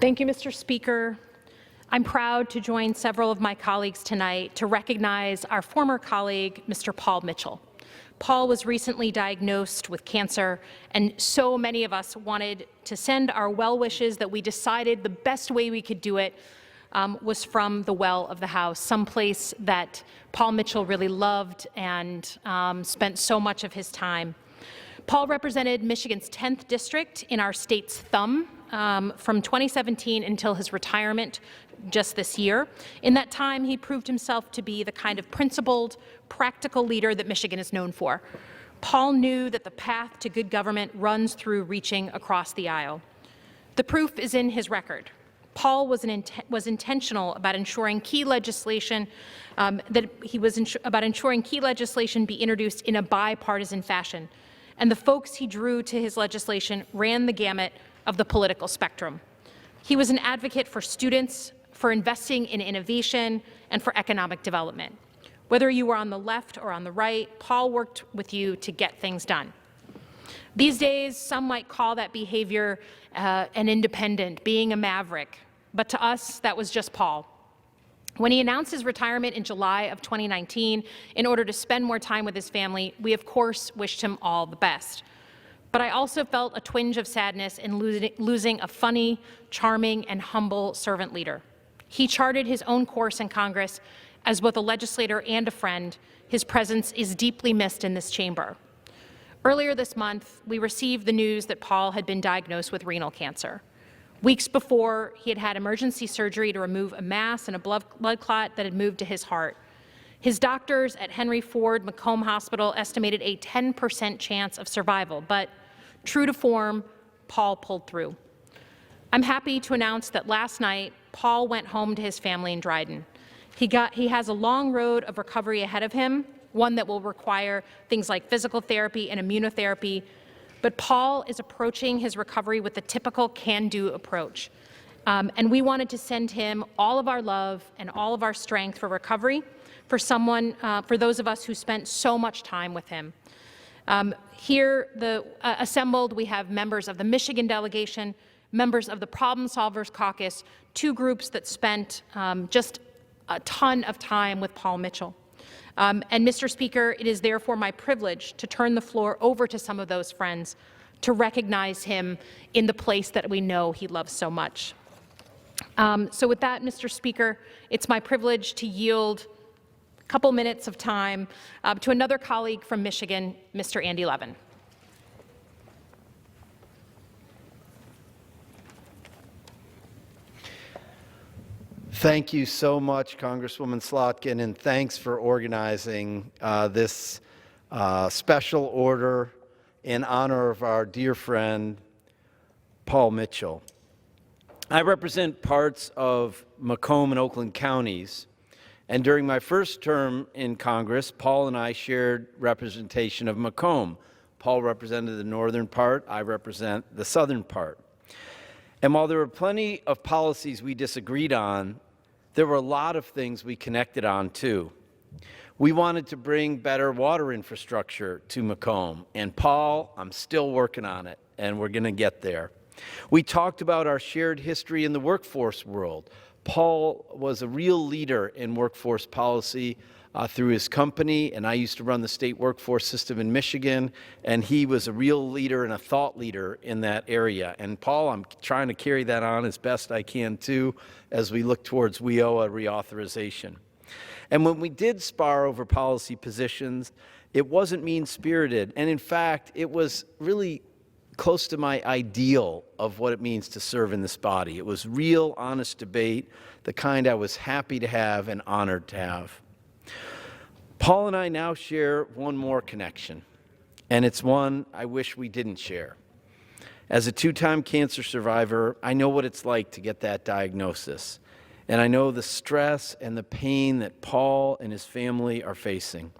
Thank you, Mr. Speaker. I'm proud to join several of my colleagues tonight to recognize our former colleague, Mr. Paul Mitchell. Paul was recently diagnosed with cancer, and so many of us wanted to send our well wishes that we decided the best way we could do it was from the well of the House, someplace that Paul Mitchell really loved and spent so much of his time. Paul represented Michigan's 10th district in our state's thumb from 2017 until his retirement just this year. In that time, he proved himself to be the kind of principled, practical leader that Michigan is known for. Paul knew that the path to good government runs through reaching across the aisle. The proof is in his record. Paul was intentional about ensuring key legislation be introduced in a bipartisan fashion, and the folks he drew to his legislation ran the gamut of the political spectrum. He was an advocate for students, for investing in innovation, and for economic development. Whether you were on the left or on the right, Paul worked with you to get things done. These days, some might call that behavior an independent, being a maverick, but to us, that was just Paul. When he announced his retirement in July of 2019, in order to spend more time with his family, we of course wished him all the best. But I also felt a twinge of sadness in losing a funny, charming, and humble servant leader. He charted his own course in Congress. As both a legislator and a friend, his presence is deeply missed in this chamber. Earlier this month, we received the news that Paul had been diagnosed with renal cancer. Weeks before, he had had emergency surgery to remove a mass and a blood clot that had moved to his heart. His doctors at Henry Ford Macomb Hospital estimated a 10% chance of survival, but true to form, Paul pulled through. I'm happy to announce that last night, Paul went home to his family in Dryden. He has a long road of recovery ahead of him, one that will require things like physical therapy and immunotherapy, but Paul is approaching his recovery with the typical can-do approach. And we wanted to send him all of our love and all of our strength for recovery, for those of us who spent so much time with him. Here, assembled, we have members of the Michigan delegation, members of the Problem Solvers Caucus, two groups that spent just a ton of time with Paul Mitchell. And Mr. Speaker, it is therefore my privilege to turn the floor over to some of those friends to recognize him in the place that we know he loves so much. So with that, Mr. Speaker, it's my privilege to yield a couple minutes of time to another colleague from Michigan, Mr. Andy Levin. Thank you so much, Congresswoman Slotkin, and thanks for organizing this special order in honor of our dear friend, Paul Mitchell. I represent parts of Macomb and Oakland counties, and during my first term in Congress, Paul and I shared representation of Macomb. Paul represented the northern part, I represent the southern part. And while there were plenty of policies we disagreed on, there were a lot of things we connected on, too. We wanted to bring better water infrastructure to Macomb, and Paul, I'm still working on it, and we're going to get there. We talked about our shared history in the workforce world. Paul was a real leader in workforce policy through his company, and I used to run the state workforce system in Michigan, and he was a real leader and a thought leader in that area. And Paul, I'm trying to carry that on as best I can, too, as we look towards WIOA reauthorization. And when we did spar over policy positions, it wasn't mean-spirited, and in fact, it was really close to my ideal of what it means to serve in this body. It was real, honest debate, the kind I was happy to have and honored to have. Paul and I now share one more connection, and it's one I wish we didn't share. As a two-time cancer survivor, I know what it's like to get that diagnosis, and I know the stress and the pain that Paul and his family are facing.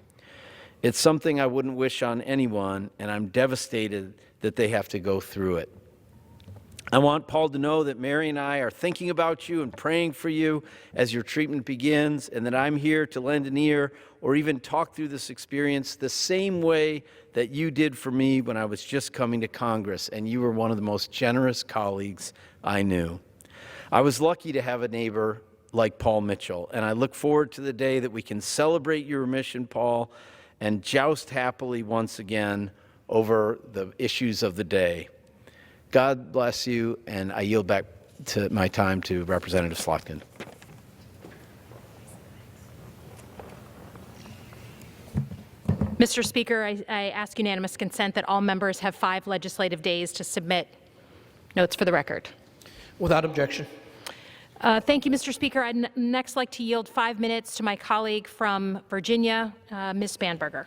It's something I wouldn't wish on anyone, and I'm devastated that they have to go through it. I want Paul to know that Mary and I are thinking about you and praying for you as your treatment begins, and that I'm here to lend an ear or even talk through this experience the same way that you did for me when I was just coming to Congress, and you were one of the most generous colleagues I knew. I was lucky to have a neighbor like Paul Mitchell, and I look forward to the day that we can celebrate your mission, Paul, and joust happily once again over the issues of the day. God bless you, and I yield back to my time to Representative Slotkin. Mr. Speaker, I ask unanimous consent that all members have 5 legislative days to submit notes for the record. Without objection. Thank you, Mr. Speaker. I'd next like to yield 5 minutes to my colleague from Virginia, Ms. Spanberger.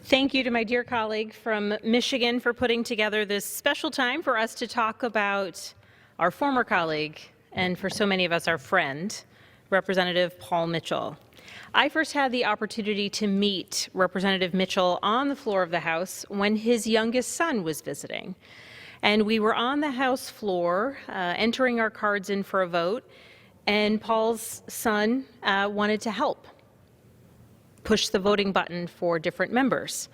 Thank you to my dear colleague from Michigan for putting together this special time for us to talk about our former colleague, and for so many of us, our friend, Representative Paul Mitchell. I first had the opportunity to meet Representative Mitchell on the floor of the House when his youngest son was visiting. And we were on the House floor, entering our cards in for a vote, and Paul's son wanted to help push the voting button for different members.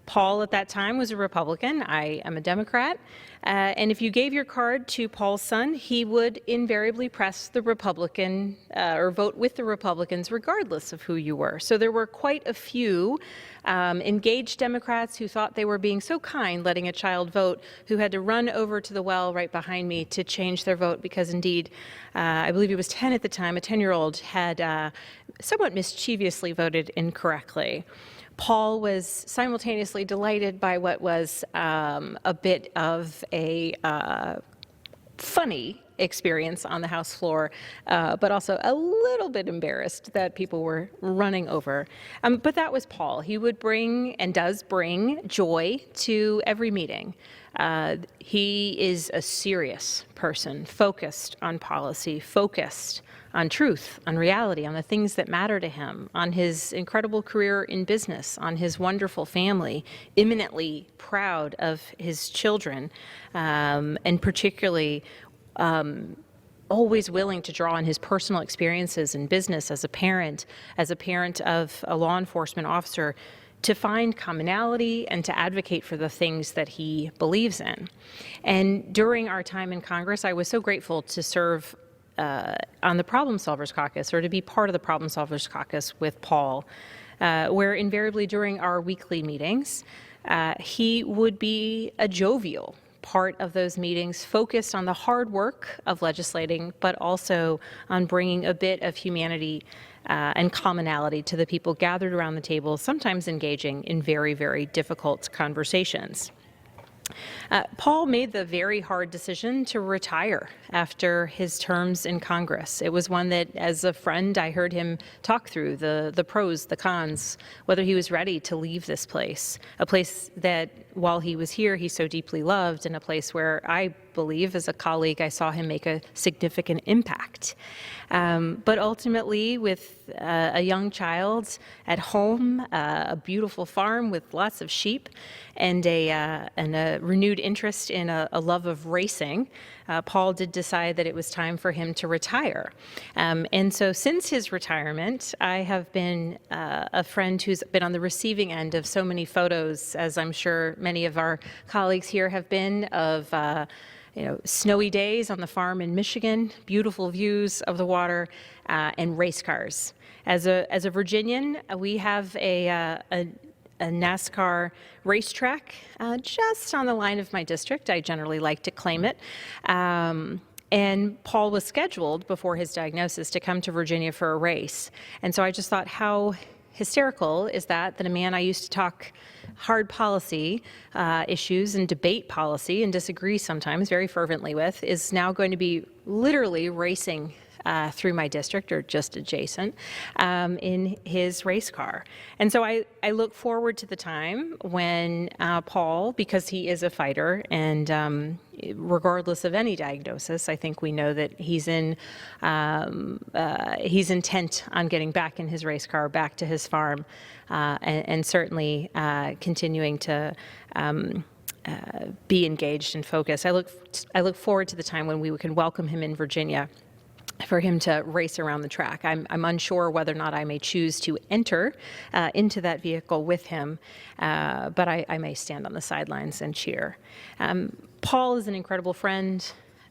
Paul at that time was a Republican. I am a Democrat. And if you gave your card to Paul's son, he would invariably press the Republican or vote with the Republicans regardless of who you were. So there were quite a few engaged Democrats who thought they were being so kind letting a child vote, who had to run over to the well right behind me to change their vote because indeed, I believe he was 10 at the time, a 10-year-old had somewhat mischievously voted incorrectly. Paul was simultaneously delighted by what was a bit of a funny experience on the House floor, but also a little bit embarrassed that people were running over. But that was Paul. He would bring and does bring joy to every meeting. He is a serious person, focused on policy, focused on truth, on reality, on the things that matter to him, on his incredible career in business, on his wonderful family, eminently proud of his children, and particularly always willing to draw on his personal experiences in business as a parent of a law enforcement officer, to find commonality and to advocate for the things that he believes in. And during our time in Congress, I was so grateful to serve on the Problem Solvers Caucus, or to be part of the Problem Solvers Caucus with Paul, where invariably during our weekly meetings, he would be a jovial part of those meetings, focused on the hard work of legislating, but also on bringing a bit of humanity and commonality to the people gathered around the table, sometimes engaging in very, very difficult conversations. Paul made the very hard decision to retire after his terms in Congress. It was one that, as a friend, I heard him talk through the pros, the cons, whether he was ready to leave this place, a place that, while he was here, he so deeply loved, and a place where I believe, as a colleague, I saw him make a significant impact. But ultimately, with a young child at home, a beautiful farm with lots of sheep, and a renewed interest in a love of racing, Paul did decide that it was time for him to retire. And so since his retirement, I have been a friend who's been on the receiving end of so many photos, as I'm sure many of our colleagues here have been, of snowy days on the farm in Michigan, beautiful views of the water, and race cars. As a Virginian, we have a NASCAR racetrack just on the line of my district. I generally like to claim it. And Paul was scheduled before his diagnosis to come to Virginia for a race. And so I just thought, how hysterical is that a man I used to talk hard policy issues and debate policy and disagree sometimes very fervently with, is now going to be literally racing through my district, or just adjacent, in his race car. And so I look forward to the time when Paul, because he is a fighter, and regardless of any diagnosis, I think we know that he's intent on getting back in his race car, back to his farm, and certainly continuing to be engaged and focused. I look forward to the time when we can welcome him in Virginia, for him to race around the track. I'm unsure whether or not I may choose to enter into that vehicle with him, but I may stand on the sidelines and cheer. Paul is an incredible friend,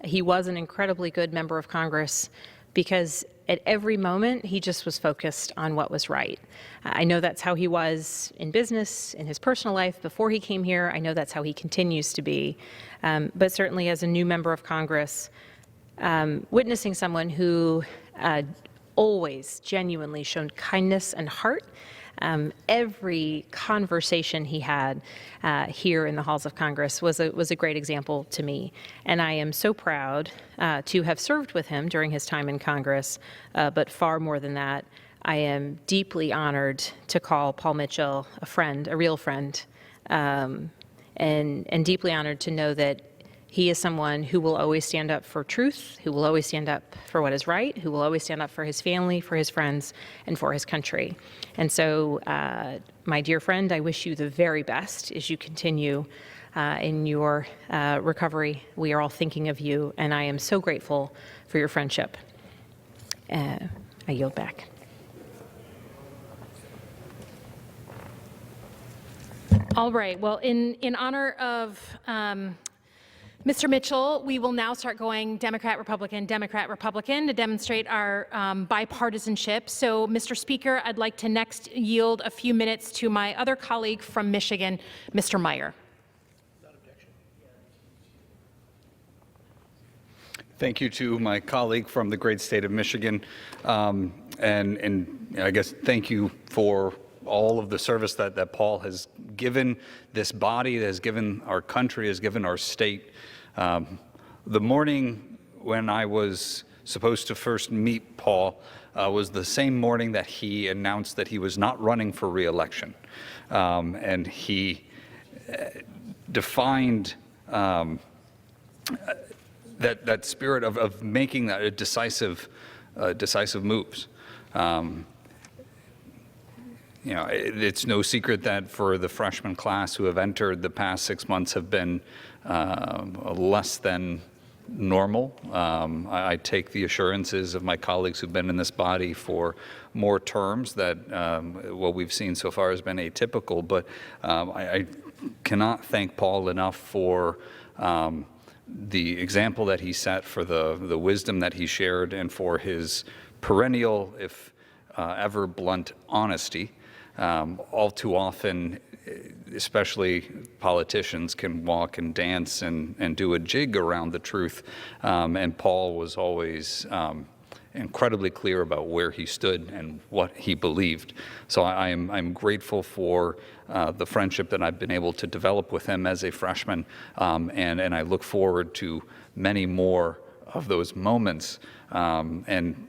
He was an incredibly good member of Congress because at every moment he just was focused on what was right. I know that's how he was in business, in his personal life before he came here. I know that's how he continues to be. But certainly as a new member of Congress, witnessing someone who always genuinely shown kindness and heart. Every conversation he had here in the halls of Congress was a great example to me. And I am so proud to have served with him during his time in Congress. But far more than that, I am deeply honored to call Paul Mitchell a friend, a real friend, and deeply honored to know that he is someone who will always stand up for truth, who will always stand up for what is right, who will always stand up for his family, for his friends, and for his country. And so, my dear friend, I wish you the very best as you continue in your recovery. We are all thinking of you, and I am so grateful for your friendship. I yield back. All right. Well, in honor of Mr. Mitchell, we will now start going Democrat, Republican to demonstrate our bipartisanship. So, Mr. Speaker, I'd like to next yield a few minutes to my other colleague from Michigan, Mr. MEIJER. Thank you to my colleague from the great state of Michigan, and I guess thank you for all of the service that Paul has given this body, that has given our country, has given our state. The morning when I was supposed to first meet Paul was the same morning that he announced that he was not running for re-election. And he defined that spirit of making that decisive moves. You know, it's no secret that for the freshman class who have entered, the past 6 months have been less than normal. I take the assurances of my colleagues who've been in this body for more terms that what we've seen so far has been atypical, but I cannot thank Paul enough for the example that he set, for the wisdom that he shared, and for his perennial, if ever blunt, honesty. All too often, especially politicians can walk and dance and do a jig around the truth, and Paul was always incredibly clear about where he stood and what he believed. So I'm grateful for the friendship that I've been able to develop with him as a freshman, and I look forward to many more of those moments. And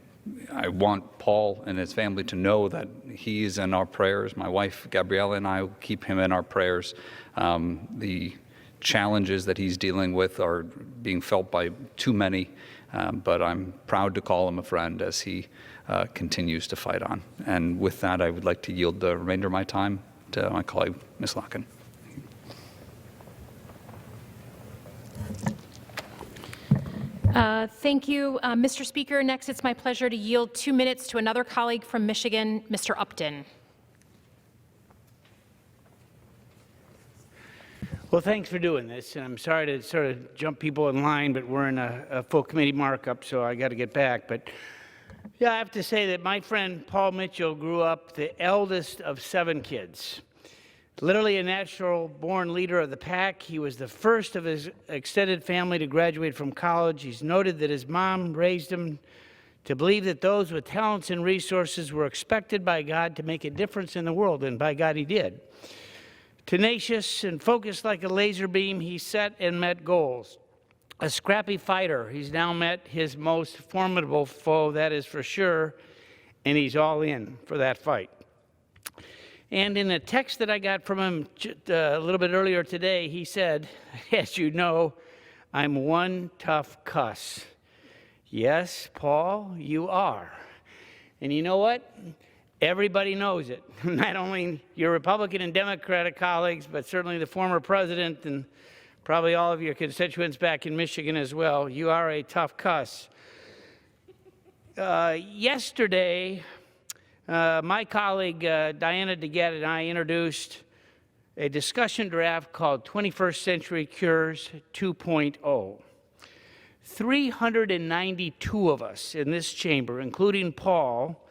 I want Paul and his family to know that he's in our prayers. My wife, Gabriella, and I will keep him in our prayers. The challenges that he's dealing with are being felt by too many, but I'm proud to call him a friend as he continues to fight on. And with that, I would like to yield the remainder of my time to my colleague, Ms. Locken. Thank you, Mr. Speaker. Next, it's my pleasure to yield 2 minutes to another colleague from Michigan, Mr. Upton. Well, thanks for doing this, and I'm sorry to sort of jump people in line, but we're in a full committee markup, so I got to get back. But yeah, I have to say that my friend Paul Mitchell grew up the eldest of 7 kids. Literally a natural-born leader of the pack, he was the first of his extended family to graduate from college. He's noted that his mom raised him to believe that those with talents and resources were expected by God to make a difference in the world, and by God he did. Tenacious and focused like a laser beam, he set and met goals. A scrappy fighter, he's now met his most formidable foe, that is for sure, and he's all in for that fight. And in a text that I got from him a little bit earlier today, he said, as you know, I'm one tough cuss. Yes, Paul, you are. And you know what? Everybody knows it. Not only your Republican and Democratic colleagues, but certainly the former president and probably all of your constituents back in Michigan as well. You are a tough cuss. Yesterday, my colleague Diana DeGette and I introduced a discussion draft called 21st Century Cures 2.0. 392 of us in this chamber, including Paul,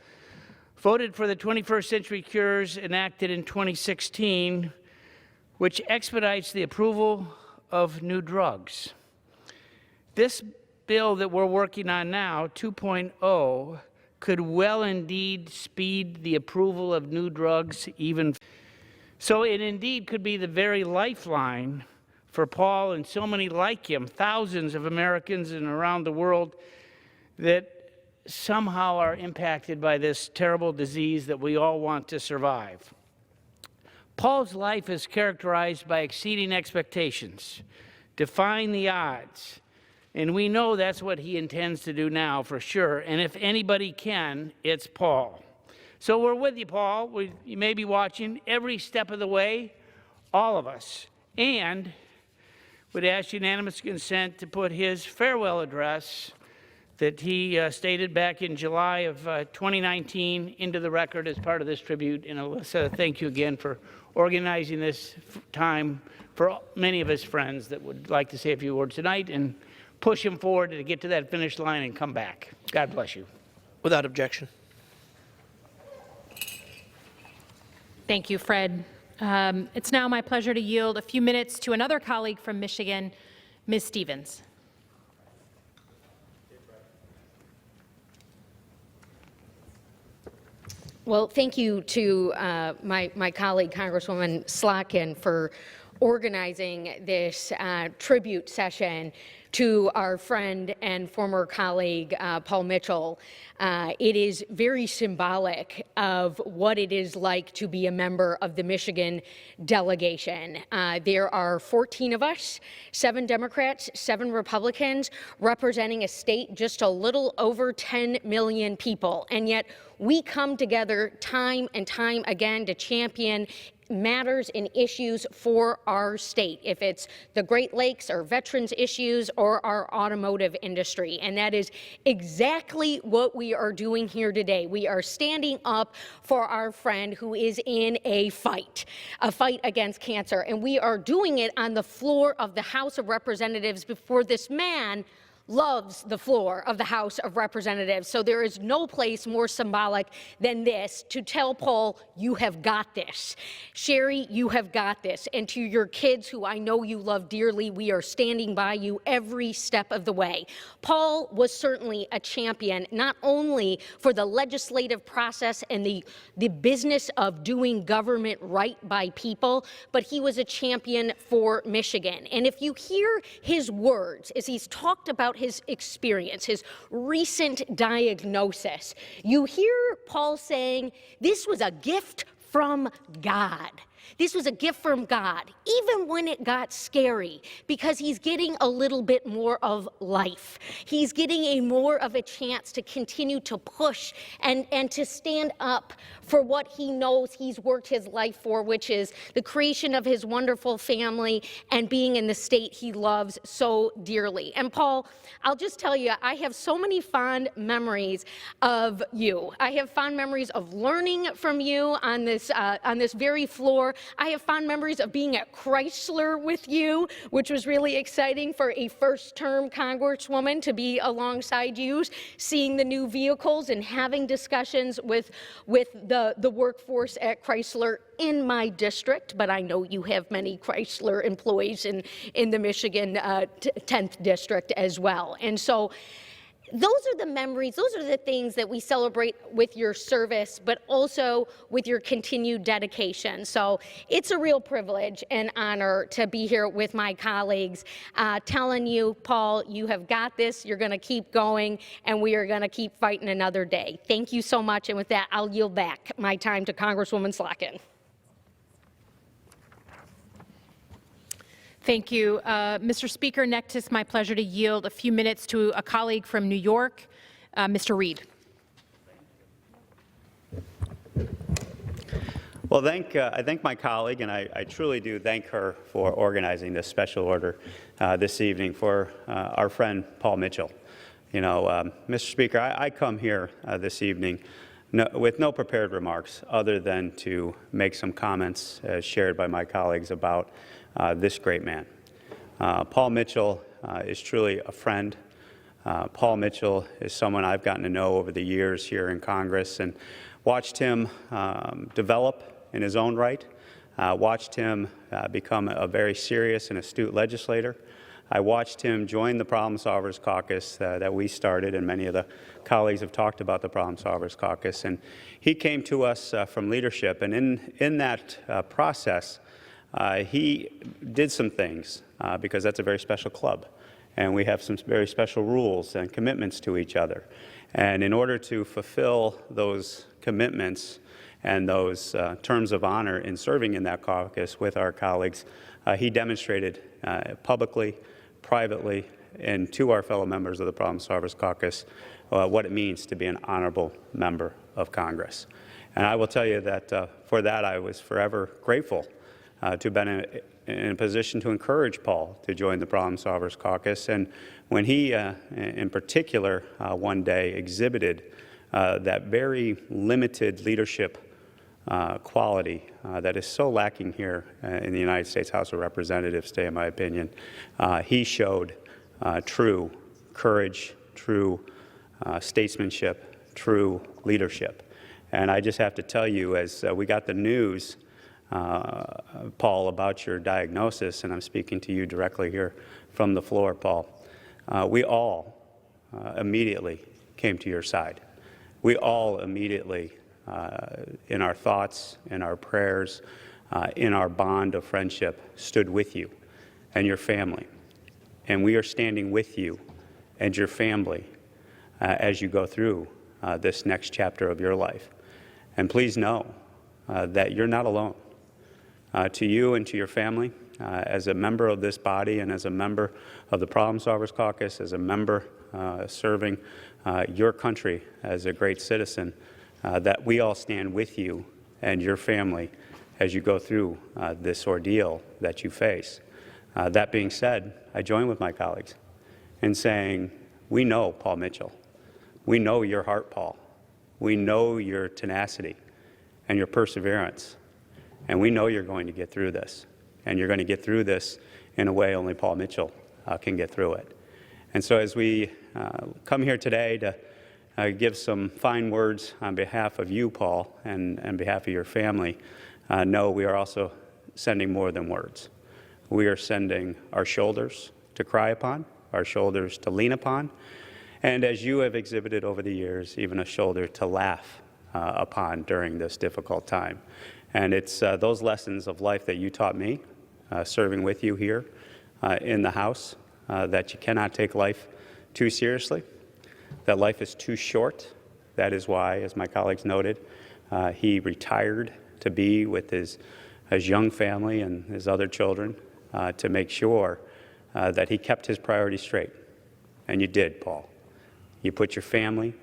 voted for the 21st Century Cures enacted in 2016, which expedites the approval of new drugs. This bill that we're working on now, 2.0, could well indeed speed the approval of new drugs even. So it indeed could be the very lifeline for Paul and so many like him, thousands of Americans and around the world that somehow are impacted by this terrible disease that we all want to survive. Paul's life is characterized by exceeding expectations, defying the odds, and we know that's what he intends to do now for sure, and if anybody can, it's Paul. So we're with you, Paul. You may be watching every step of the way, all of us, and would ask unanimous consent to put his farewell address that he stated back in July of 2019 into the record as part of this tribute. And Alyssa, thank you again for organizing this time for many of his friends that would like to say a few words tonight and push him forward to get to that finish line and come back. God bless you. Without objection. Thank you, Fred. It's now my pleasure to yield a few minutes to another colleague from Michigan, Ms. Stevens. Well, thank you to my colleague, Congresswoman Slotkin, for organizing this tribute session to our friend and former colleague, Paul Mitchell. It is very symbolic of what it is like to be a member of the Michigan delegation. There are 14 of us, 7 Democrats, 7 Republicans, representing a state just a little over 10 million people. And yet we come together time and time again to champion matters and issues for our state, if it's the Great Lakes or veterans issues or our automotive industry. And that is exactly what we are doing here today. We are standing up for our friend who is in a fight against cancer. And we are doing it on the floor of the House of Representatives before this man loves the floor of the House of Representatives. So there is no place more symbolic than this to tell Paul, you have got this. Sherry, you have got this. And to your kids, who I know you love dearly, we are standing by you every step of the way. Paul was certainly a champion, not only for the legislative process and the business of doing government right by people, but he was a champion for Michigan. And if you hear his words as he's talked about his experience, his recent diagnosis, you hear Paul saying, this was a gift from God. This was a gift from God, even when it got scary, because he's getting a little bit more of life. He's getting more of a chance to continue to push and to stand up for what he knows he's worked his life for, which is the creation of his wonderful family and being in the state he loves so dearly. And Paul, I'll just tell you, I have so many fond memories of you. I have fond memories of learning from you on this very floor. I have fond memories of being at Chrysler with you, which was really exciting for a first-term Congresswoman to be alongside you, seeing the new vehicles and having discussions with the workforce at Chrysler in my district, but I know you have many Chrysler employees in the Michigan 10th district as well. And so those are the memories, those are the things that we celebrate with your service, but also with your continued dedication. So it's a real privilege and honor to be here with my colleagues, telling you, Paul, you have got this, you're going to keep going, and we are going to keep fighting another day. Thank you so much, and with that, I'll yield back my time to Congresswoman Slotkin. Thank you. Mr. Speaker, next it's my pleasure to yield a few minutes to a colleague from New York, Mr. Reed. Well, I thank my colleague, and I truly do thank her for organizing this special order this evening for our friend Paul Mitchell. You know, Mr. Speaker, I come here this evening with no prepared remarks other than to make some comments shared by my colleagues about this great man. Paul Mitchell is truly a friend, Paul Mitchell is someone I've gotten to know over the years here in Congress and watched him develop in his own right, watched him become a very serious and astute legislator. I watched him join the Problem Solvers Caucus that we started, and many of the colleagues have talked about the Problem Solvers Caucus. And he came to us from leadership, and in that process, he did some things because that's a very special club, and we have some very special rules and commitments to each other. And in order to fulfill those commitments and those terms of honor in serving in that caucus with our colleagues, he demonstrated publicly, privately, and to our fellow members of the Problem Solvers Caucus what it means to be an honorable member of Congress. And I will tell you that for that I was forever grateful to have been in a position to encourage Paul to join the Problem Solvers Caucus. And when he, in particular, one day exhibited that very limited leadership quality that is so lacking here in the United States House of Representatives today, in my opinion, he showed true courage, true statesmanship, true leadership. And I just have to tell you, as we got the news, Paul, about your diagnosis, and I'm speaking to you directly here from the floor, Paul, we all immediately came to your side. We all immediately, in our thoughts, in our prayers, in our bond of friendship, stood with you and your family. And we are standing with you and your family as you go through this next chapter of your life. And please know that you're not alone. To you and to your family, as a member of this body and as a member of the Problem Solvers Caucus, as a member serving your country as a great citizen, that we all stand with you and your family as you go through this ordeal that you face. That being said, I join with my colleagues in saying, we know Paul Mitchell. We know your heart, Paul. We know your tenacity and your perseverance. And we know you're going to get through this. And you're going to get through this in a way only Paul Mitchell can get through it. And so as we come here today to give some fine words on behalf of you, Paul, and on behalf of your family, know we are also sending more than words. We are sending our shoulders to cry upon, our shoulders to lean upon, and as you have exhibited over the years, even a shoulder to laugh upon during this difficult time. And it's those lessons of life that you taught me, serving with you here in the House, that you cannot take life too seriously, that life is too short. That is why, as my colleagues noted, he retired to be with his young family and his other children to make sure that he kept his priorities straight. And you did, Paul. You put your family,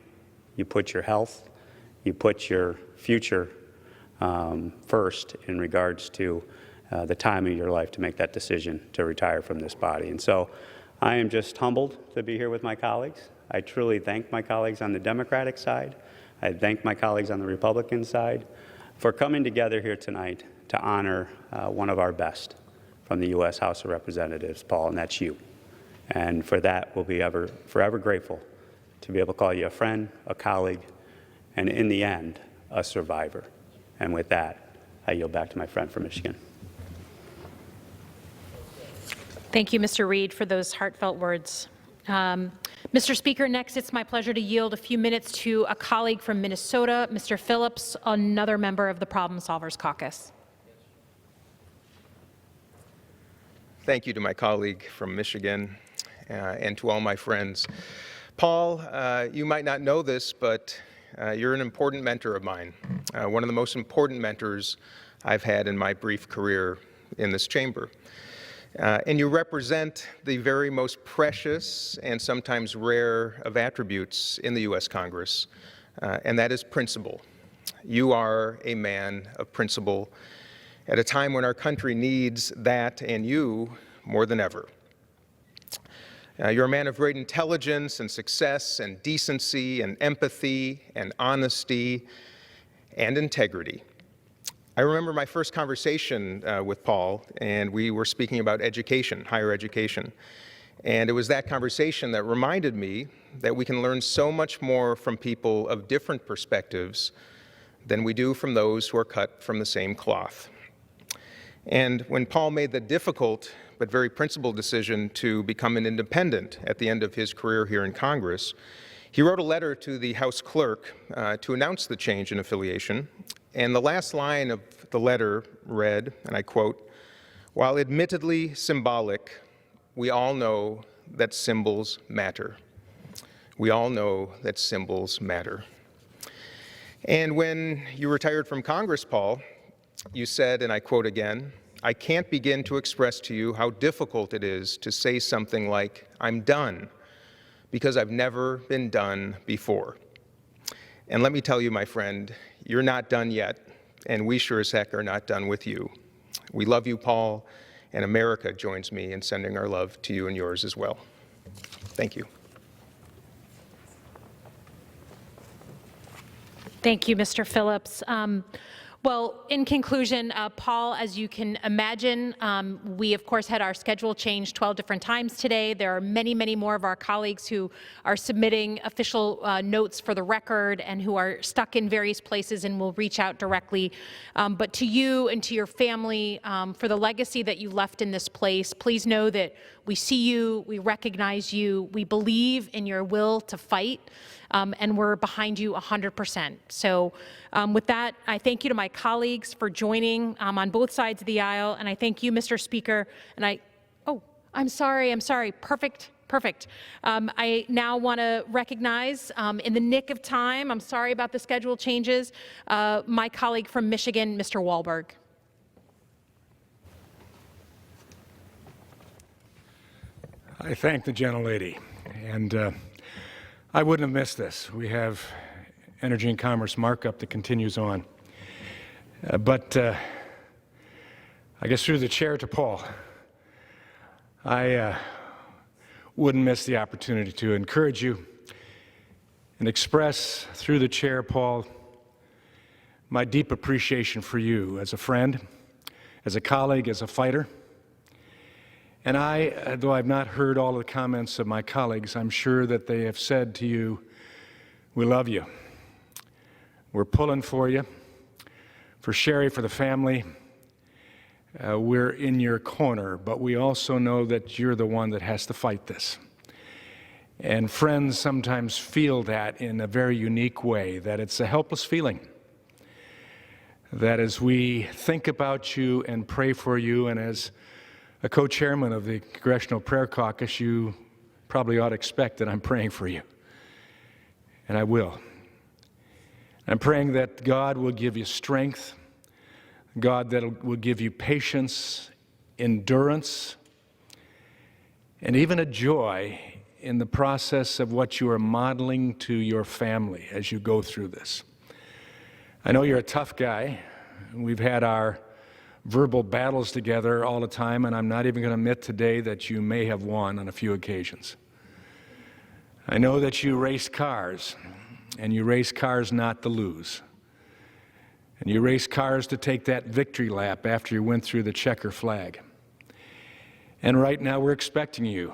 you put your health, you put your future first in regards to the time of your life to make that decision to retire from this body. And so I am just humbled to be here with my colleagues. I truly thank my colleagues on the Democratic side. I thank my colleagues on the Republican side for coming together here tonight to honor one of our best from the U.S. House of Representatives, Paul, and that's you. And for that, we'll be forever grateful to be able to call you a friend, a colleague, and in the end, a survivor. And with that, I yield back to my friend from Michigan. Thank you, Mr. Reed, for those heartfelt words. Mr. Speaker, next it's my pleasure to yield a few minutes to a colleague from Minnesota, Mr. Phillips, another member of the Problem Solvers Caucus. Thank you to my colleague from Michigan and to all my friends. Paul, you might not know this, but you're an important mentor of mine, one of the most important mentors I've had in my brief career in this chamber. And you represent the very most precious and sometimes rare of attributes in the U.S. Congress, and that is principle. You are a man of principle at a time when our country needs that and you more than ever. You're a man of great intelligence and success and decency and empathy and honesty and integrity. I remember my first conversation with Paul, and we were speaking about education, higher education. And it was that conversation that reminded me that we can learn so much more from people of different perspectives than we do from those who are cut from the same cloth. And when Paul made the difficult but very principled decision to become an independent at the end of his career here in Congress, he wrote a letter to the House clerk to announce the change in affiliation. And the last line of the letter read, and I quote, "While admittedly symbolic, we all know that symbols matter." We all know that symbols matter. And when you retired from Congress, Paul, you said, and I quote again, "I can't begin to express to you how difficult it is to say something like, 'I'm done,' because I've never been done before." And let me tell you, my friend, you're not done yet, and we sure as heck are not done with you. We love you, Paul, and America joins me in sending our love to you and yours as well. Thank you. Thank you, Mr. Phillips. Well, in conclusion, Paul, as you can imagine, we of course had our schedule changed 12 different times today. There are many, many more of our colleagues who are submitting official notes for the record and who are stuck in various places and will reach out directly. But to you and to your family, for the legacy that you left in this place, please know that we see you, we recognize you, we believe in your will to fight, and we're behind you 100%. So with that, I thank you to my colleagues for joining on both sides of the aisle, and I thank you, Mr. Speaker, and I'm sorry, perfect. I now want to recognize, in the nick of time, I'm sorry about the schedule changes, my colleague from Michigan, Mr. Wahlberg. I thank the gentlelady, and I wouldn't have missed this. We have Energy and Commerce markup that continues on. But I guess through the chair to Paul, I wouldn't miss the opportunity to encourage you and express through the chair, Paul, my deep appreciation for you as a friend, as a colleague, as a fighter. And though I've not heard all of the comments of my colleagues, I'm sure that they have said to you, we love you. We're pulling for you. For Sherry, for the family, we're in your corner, but we also know that you're the one that has to fight this. And friends sometimes feel that in a very unique way, that it's a helpless feeling. That as we think about you and pray for you, and as a co-chairman of the Congressional Prayer Caucus, you probably ought to expect that I'm praying for you. And I will. I'm praying that God will give you strength, God that will give you patience, endurance, and even a joy in the process of what you are modeling to your family as you go through this. I know you're a tough guy. We've had our verbal battles together all the time, and I'm not even going to admit today that you may have won on a few occasions. I know that you race cars, and you race cars not to lose. And you race cars to take that victory lap after you went through the checker flag. And right now we're expecting you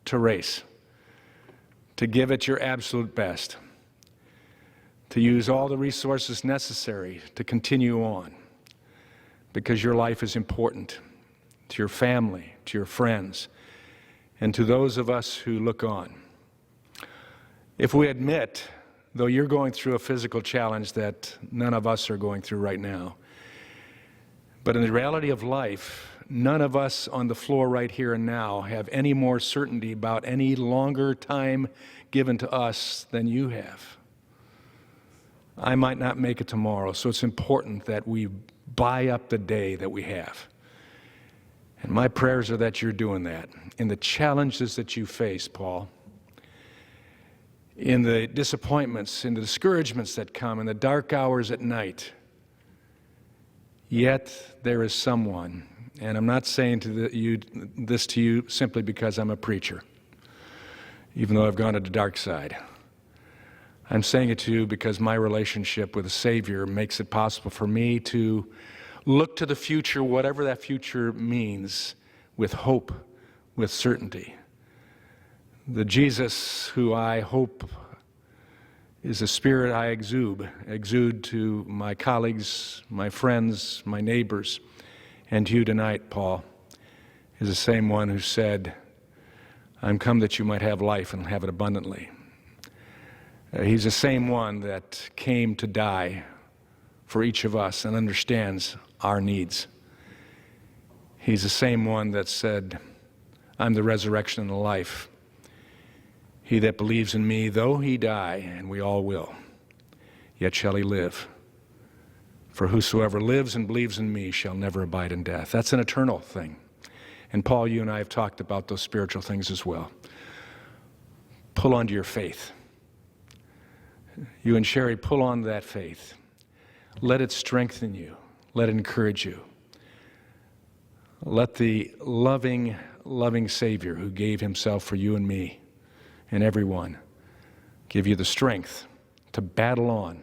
to race, to give it your absolute best, to use all the resources necessary to continue on, because your life is important to your family, to your friends, and to those of us who look on. If we admit, though you're going through a physical challenge that none of us are going through right now, but in the reality of life, none of us on the floor right here and now have any more certainty about any longer time given to us than you have. I might not make it tomorrow, so it's important that we buy up the day that we have. And my prayers are that you're doing that. In the challenges that you face, Paul, in the disappointments, in the discouragements that come, in the dark hours at night, yet there is someone, and I'm not saying this to you simply because I'm a preacher, even though I've gone to the dark side. I'm saying it to you because my relationship with the Savior makes it possible for me to look to the future, whatever that future means, with hope, with certainty. the Jesus who I hope is the spirit I exude to my colleagues, my friends, my neighbors, and to you tonight, Paul, is the same one who said, I'm come that you might have life and have it abundantly. He's the same one that came to die for each of us and understands our needs. He's the same one that said, I'm the resurrection and the life. He that believes in me, though he die, and we all will, yet shall he live. For whosoever lives and believes in me shall never abide in death. That's an eternal thing. And Paul, you and I have talked about those spiritual things as well. Pull onto your faith. You and Sherry, pull on that faith. Let it strengthen you. Let it encourage you. Let the loving, loving Savior who gave himself for you and me and everyone give you the strength to battle on,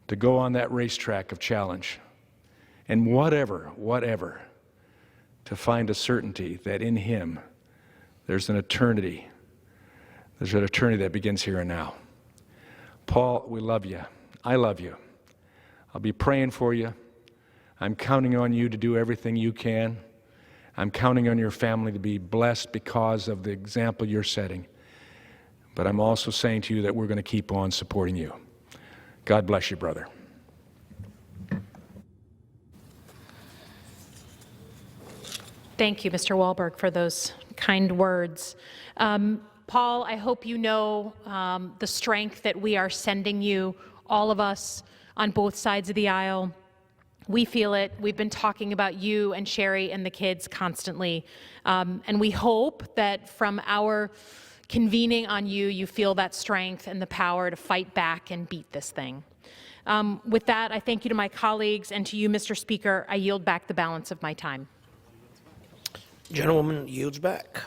to go on that racetrack of challenge, and whatever, to find a certainty that in him there's an eternity. There's an eternity that begins here and now. Paul, we love you. I love you. I'll be praying for you. I'm counting on you to do everything you can. I'm counting on your family to be blessed because of the example you're setting. But I'm also saying to you that we're going to keep on supporting you. God bless you, brother. Thank you, Mr. Wahlberg, for those kind words. Paul, I hope you know the strength that we are sending you, all of us on both sides of the aisle. We feel it. We've been talking about you and Sherry and the kids constantly. And we hope that from our convening on you, you feel that strength and the power to fight back and beat this thing. With that, I thank you to my colleagues, and to you, Mr. Speaker, I yield back the balance of my time. Gentlewoman yields back.